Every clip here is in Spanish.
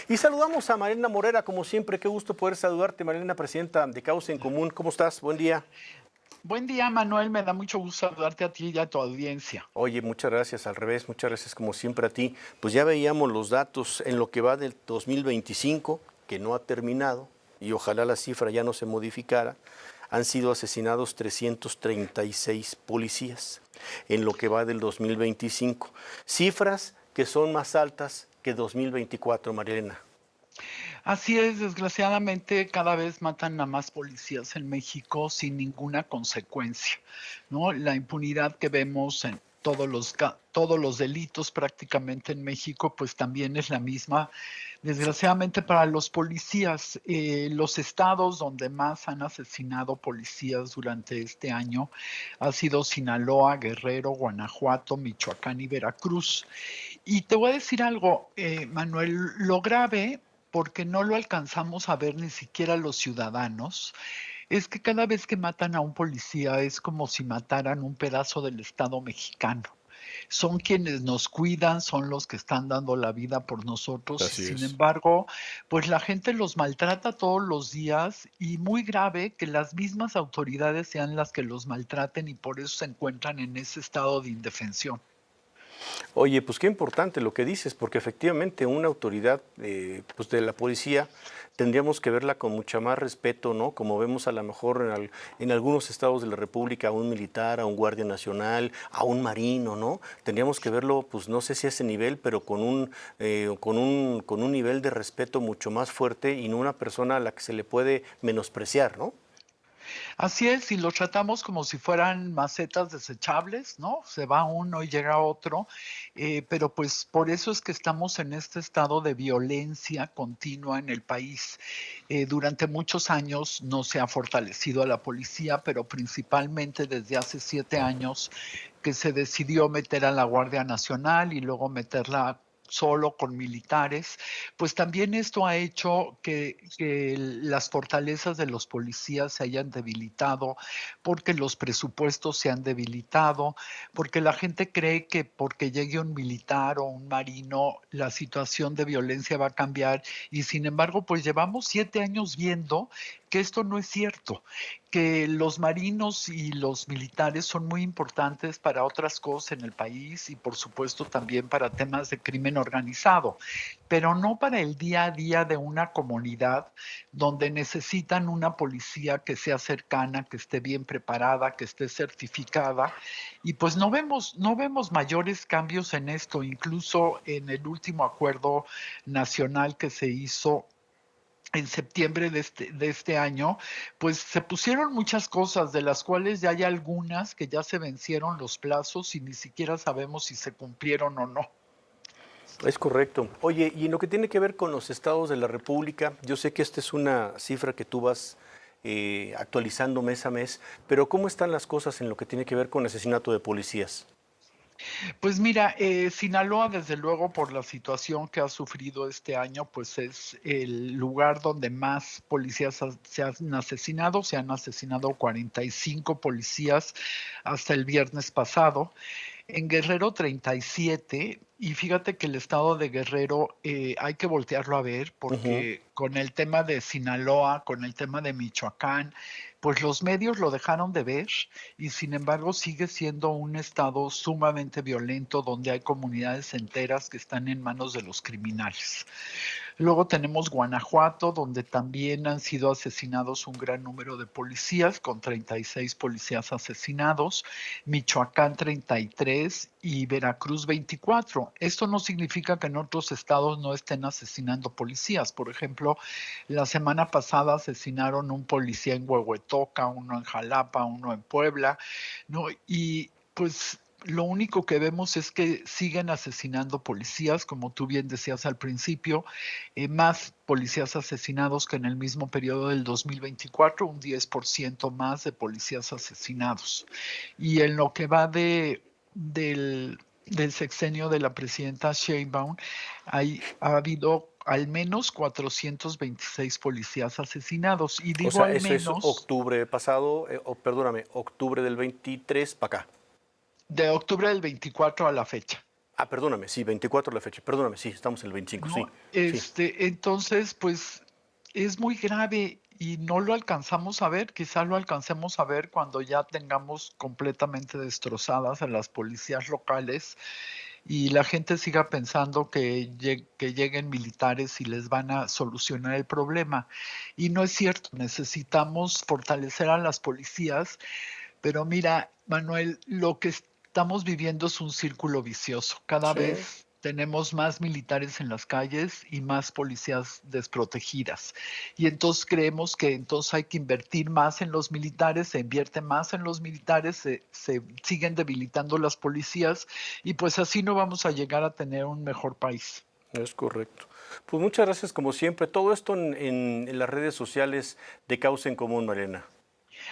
Y saludamos a Marilena Morera, como siempre, qué gusto poder saludarte, Marilena, presidenta de Causa en Común. ¿Cómo estás? Buen día. Buen día, Manuel. Me da mucho gusto saludarte a ti y a tu audiencia. Oye, muchas gracias, al revés, muchas gracias como siempre a ti. Pues ya veíamos los datos en lo que va del 2025, que no ha terminado, y ojalá la cifra ya no se modificara. Han sido asesinados 336 policías en lo que va del 2025. Cifras que son más altas que 2024, Marilena. Así es, desgraciadamente cada vez matan a más policías en México sin ninguna consecuencia, ¿no? La impunidad que vemos en todos los delitos prácticamente en México, pues también es la misma. Desgraciadamente para los policías, los estados donde más han asesinado policías durante este año ha sido Sinaloa, Guerrero, Guanajuato, Michoacán y Veracruz. Y te voy a decir algo, Manuel, lo grave, porque no lo alcanzamos a ver ni siquiera los ciudadanos, es que cada vez que matan a un policía es como si mataran un pedazo del Estado mexicano. Son quienes nos cuidan, son los que están dando la vida por nosotros y Así sin es. embargo, pues la gente los maltrata todos los días y muy grave que las mismas autoridades sean las que los maltraten y por eso se encuentran en ese estado de indefensión. Oye, pues qué importante lo que dices, porque efectivamente una autoridad pues de la policía tendríamos que verla con mucha más respeto, ¿no? Como vemos a lo mejor en algunos estados de la República a un militar, a un guardia nacional, a un marino, ¿no? Tendríamos que verlo, pues no sé si a ese nivel, pero con un nivel de respeto mucho más fuerte y no una persona a la que se le puede menospreciar, ¿no? Así es, y los tratamos como si fueran macetas desechables, ¿no? Se va uno y llega otro, pero pues por eso es que estamos en este estado de violencia continua en el país. Durante muchos años no se ha fortalecido a la policía, pero principalmente desde hace 7 años que se decidió meter a la Guardia Nacional y luego meterla solo con militares, pues también esto ha hecho que las fortalezas de los policías se hayan debilitado, porque los presupuestos se han debilitado, porque la gente cree que porque llegue un militar o un marino, la situación de violencia va a cambiar y sin embargo, pues llevamos 7 años viendo que esto no es cierto, que los marinos y los militares son muy importantes para otras cosas en el país y por supuesto también para temas de crimen organizado, pero no para el día a día de una comunidad donde necesitan una policía que sea cercana, que esté bien preparada, que esté certificada y pues no vemos mayores cambios en esto, incluso en el último acuerdo nacional que se hizo en septiembre de este año, pues se pusieron muchas cosas, de las cuales ya hay algunas que ya se vencieron los plazos y ni siquiera sabemos si se cumplieron o no. Es correcto. Oye, y en lo que tiene que ver con los estados de la República, yo sé que esta es una cifra que tú vas actualizando mes a mes, pero ¿cómo están las cosas en lo que tiene que ver con asesinato de policías? Pues mira, Sinaloa, desde luego, por la situación que ha sufrido este año, pues es el lugar donde más policías se han asesinado 45 policías hasta el viernes pasado. En Guerrero 37, y fíjate que el estado de Guerrero hay que voltearlo a ver Ujú. porque con el tema de Sinaloa, con el tema de Michoacán, pues los medios lo dejaron de ver y sin embargo sigue siendo un estado sumamente violento donde hay comunidades enteras que están en manos de los criminales. Luego tenemos Guanajuato, donde también han sido asesinados un gran número de policías, con 36 policías asesinados, Michoacán 33 y Veracruz 24. Esto no significa que en otros estados no estén asesinando policías. Por ejemplo, la semana pasada asesinaron un policía en Huehuetoca, uno en Jalapa, uno en Puebla, ¿no? Y pues lo único que vemos es que siguen asesinando policías, como tú bien decías al principio, más policías asesinados que en el mismo periodo del 2024, un 10% más de policías asesinados. Y en lo que va del sexenio de la presidenta Sheinbaum, ha habido al menos 426 policías asesinados. Y O digo sea, al eso es menos octubre pasado, perdóname, octubre del 23 para acá. de octubre del 24 a la fecha. Perdóname, sí, 24 la fecha. Perdóname, sí, estamos en el 25, sí. ¿no? Sí, Entonces, pues es muy grave y no lo alcanzamos a ver, quizás lo alcancemos a ver cuando ya tengamos completamente destrozadas a las policías locales y la gente siga pensando que lleguen militares y les van a solucionar el problema. Y no es cierto, necesitamos fortalecer a las policías, pero mira, Manuel, lo que estamos viviendo es un círculo vicioso. Cada sí. vez tenemos más militares en las calles y más policías desprotegidas. Y entonces creemos que entonces hay que invertir más en los militares, se invierte más en los militares, se siguen debilitando las policías y pues así no vamos a llegar a tener un mejor país. Es correcto. Pues muchas gracias como siempre. Todo esto en las redes sociales de Causa en Común, Mariana.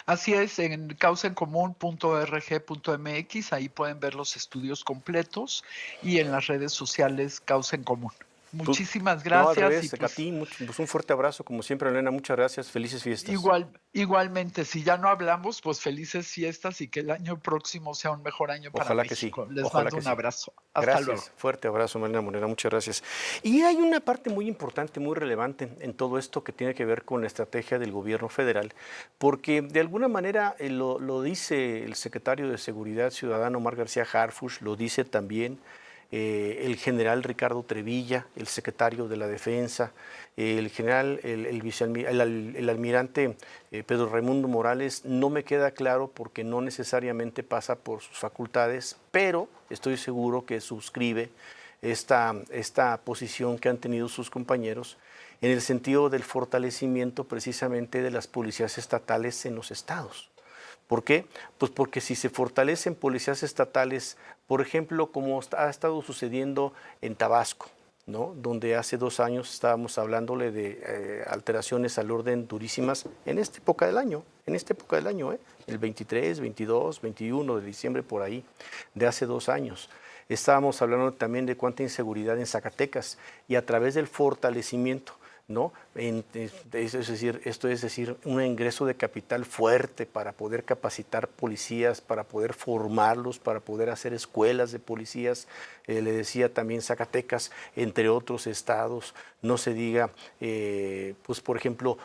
Así es, en causaencomún.org.mx, ahí pueden ver los estudios completos y en las redes sociales Causa en Común. Pues, Muchísimas no, al gracias y revés, a pues ti pues un fuerte abrazo como siempre, Elena. Muchas gracias. Felices fiestas. igualmente, si ya no hablamos, pues felices fiestas y que el año próximo sea un mejor año para Ojalá que sí, México. Les ojalá mando que un sí. abrazo. Hasta luego. Gracias, fuerte abrazo, Marina Morena, muchas gracias. Y hay una parte muy importante, muy relevante en todo esto que tiene que ver con la estrategia del gobierno federal, porque de alguna manera lo dice el secretario de Seguridad Ciudadana, Omar García Harfuch, lo dice también el general Ricardo Trevilla, el secretario de la Defensa, el general, el almirante Pedro Raimundo Morales. No me queda claro porque no necesariamente pasa por sus facultades, pero estoy seguro que suscribe esta posición que han tenido sus compañeros en el sentido del fortalecimiento precisamente de las policías estatales en los estados. ¿Por qué? Pues porque si se fortalecen policías estatales, por ejemplo, como ha estado sucediendo en Tabasco, ¿no? Donde hace 2 años estábamos hablándole de alteraciones al orden durísimas en esta época del año, el 23, 22, 21 de diciembre por ahí, de hace 2 años. Estábamos hablando también de cuánta inseguridad en Zacatecas y a través del fortalecimiento, ¿no? Esto es decir, un ingreso de capital fuerte para poder capacitar policías, para poder formarlos, para poder hacer escuelas de policías. Le decía también Zacatecas, entre otros estados, no se diga, pues por ejemplo,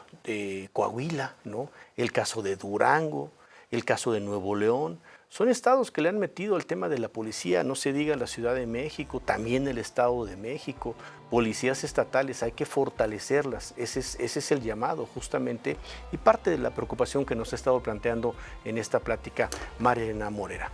Coahuila, ¿no? El caso de Durango, el caso de Nuevo León. Son estados que le han metido el tema de la policía, no se diga la Ciudad de México, también el Estado de México, policías estatales, hay que fortalecerlas, ese es el llamado justamente y parte de la preocupación que nos ha estado planteando en esta plática Mariana Morera.